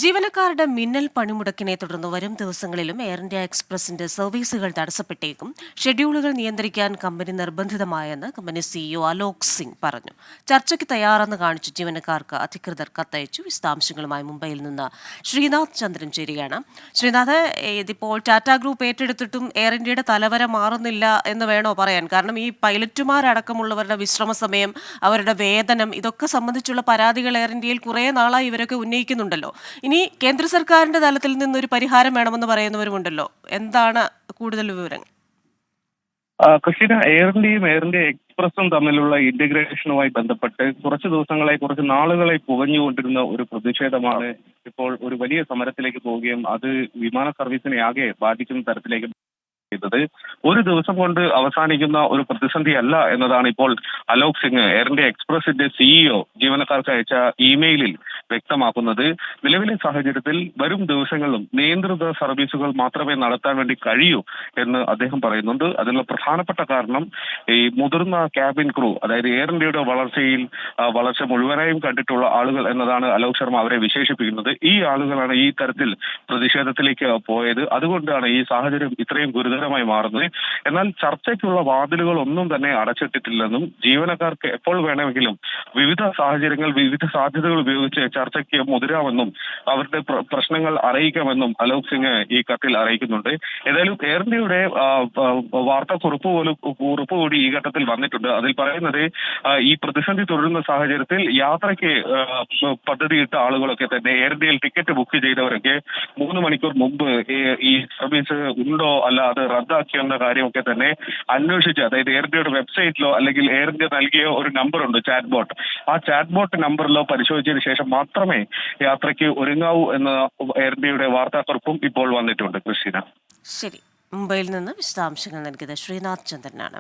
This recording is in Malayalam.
ജീവനക്കാരുടെ മിന്നൽ പണിമുടക്കിനെ തുടർന്ന് വരും ദിവസങ്ങളിലും എയർ ഇന്ത്യ എക്സ്പ്രസിന്റെ സർവീസുകൾ തടസ്സപ്പെട്ടേക്കും. ഷെഡ്യൂളുകൾ നിയന്ത്രിക്കാൻ കമ്പനി നിർബന്ധിതമായെന്ന് കമ്പനി സിഇഒ അലോക് സിംഗ് പറഞ്ഞു. ചർച്ചയ്ക്ക് തയ്യാറെന്ന് കാണിച്ച് ജീവനക്കാർക്ക് അധികൃതർ കത്തയച്ചു. വിശദാംശങ്ങളുമായി മുംബൈയിൽ നിന്ന് ശ്രീനാഥ് ചന്ദ്രൻ ചേരുകയാണ്. ശ്രീനാഥ്, ഇതിപ്പോൾ ടാറ്റ ഗ്രൂപ്പ് ഏറ്റെടുത്തിട്ടും എയർ ഇന്ത്യയുടെ തലവര മാറുന്നില്ല എന്ന് വേണോ പറയാൻ? കാരണം ഈ പൈലറ്റുമാരടക്കമുള്ളവരുടെ വിശ്രമ സമയം, അവരുടെ വേതനം, ഇതൊക്കെ സംബന്ധിച്ചുള്ള പരാതികൾ എയർ ഇന്ത്യയിൽ കുറേ നാളായി ഇവരൊക്കെ ഉന്നയിക്കുന്നുണ്ടല്ലോ. ഇനി കേന്ദ്ര സർക്കാരിന്റെ തലത്തിൽ നിന്നൊരു പരിഹാരം വേണമെന്ന് പറയുന്നവരുമുണ്ടല്ലോ. എന്താണ് കൂടുതൽ വിവരങ്ങൾ? കൃഷിന എയർ ഇന്ത്യയും എയർ ഇന്ത്യ എക്സ്പ്രസും തമ്മിലുള്ള ഇന്റഗ്രേഷനുമായി ബന്ധപ്പെട്ട് കുറച്ച് നാളുകളായി പുകഞ്ഞുകൊണ്ടിരുന്ന ഒരു പ്രതിഷേധമാണ് ഇപ്പോൾ ഒരു വലിയ സമരത്തിലേക്ക് പോവുകയും അത് വിമാന സർവീസിനെ ആകെ ബാധിക്കുന്ന തരത്തിലേക്ക് ചെയ്തത്. ഒരു ദിവസം കൊണ്ട് അവസാനിക്കുന്ന ഒരു പ്രതിസന്ധി അല്ല എന്നതാണ് ഇപ്പോൾ അലോക് സിംഗ്, എയർ ഇന്ത്യ എക്സ്പ്രസിന്റെ സിഇഒ, ജീവനക്കാർക്ക് അയച്ച ഇമെയിലിൽ വ്യക്തമാക്കുന്നത്. നിലവിലെ സാഹചര്യത്തിൽ വരും ദിവസങ്ങളിലും നിയന്ത്രിത സർവീസുകൾ മാത്രമേ നടത്താൻ വേണ്ടി കഴിയൂ എന്ന് അദ്ദേഹം പറയുന്നുണ്ട്. അതിനുള്ള പ്രധാനപ്പെട്ട കാരണം ഈ മുതിർന്ന ക്യാബിൻ ക്രൂ, അതായത് എയർ ഇന്ത്യയുടെ വളർച്ച മുഴുവനായും കണ്ടിട്ടുള്ള ആളുകൾ എന്നതാണ് അലോക് ശർമ്മ അവരെ വിശേഷിപ്പിക്കുന്നത്. ഈ ആളുകളാണ് ഈ തരത്തിൽ പ്രതിഷേധത്തിലേക്ക് പോയത്. അതുകൊണ്ടാണ് ഈ സാഹചര്യം ഇത്രയും ഗുരുതരമായി മാറുന്നത്. എന്നാൽ ചർച്ചയ്ക്കുള്ള വാതിലുകൾ ഒന്നും തന്നെ അടച്ചിട്ടിട്ടില്ലെന്നും ജീവനക്കാർക്ക് എപ്പോൾ വേണമെങ്കിലും വിവിധ സാഹചര്യങ്ങൾ, വിവിധ സാധ്യതകൾ ഉപയോഗിച്ച് ചർച്ചയ്ക്ക് മുതിരാമെന്നും അവരുടെ പ്രശ്നങ്ങൾ അറിയിക്കാമെന്നും അലോക് സിംഗ് ഈ കത്തിൽ അറിയിക്കുന്നുണ്ട്. ഏതായാലും എയർ ഇന്ത്യയുടെ കുറിപ്പ് കൂടി ഈ ഘട്ടത്തിൽ വന്നിട്ടുണ്ട്. അതിൽ പറയുന്നത് ഈ പ്രതിസന്ധി തുടരുന്ന സാഹചര്യത്തിൽ യാത്രയ്ക്ക് പദ്ധതിയിട്ട ആളുകളൊക്കെ തന്നെ, എയർ ഇന്ത്യയിൽ ടിക്കറ്റ് ബുക്ക് ചെയ്തവരൊക്കെ 3 മണിക്കൂർ മുമ്പ് ഈ സർവീസ് ഉണ്ടോ അല്ല അത് റദ്ദാക്കിയെന്ന കാര്യമൊക്കെ തന്നെ അന്വേഷിച്ച്, അതായത് എയർ ഇന്ത്യയുടെ വെബ്സൈറ്റിലോ അല്ലെങ്കിൽ എയർ ഇന്ത്യ നൽകിയ ഒരു നമ്പറുണ്ട്, ചാറ്റ് ബോട്ട്, ആ ചാറ്റ് ബോട്ട് നമ്പറിലോ പരിശോധിച്ചതിന് ശേഷം മാത്രമേ യാത്രയ്ക്ക് ഒരുങ്ങാവൂ എന്ന എയർ ഇന്ത്യയുടെ വാർത്താക്കുറിപ്പും ഇപ്പോൾ വന്നിട്ടുണ്ട്. കൃഷിന. ശരി, മുംബൈയിൽ നിന്ന് വിശദാംശങ്ങൾ നൽകിയത് ശ്രീനാഥ് ചന്ദ്രനാണ്.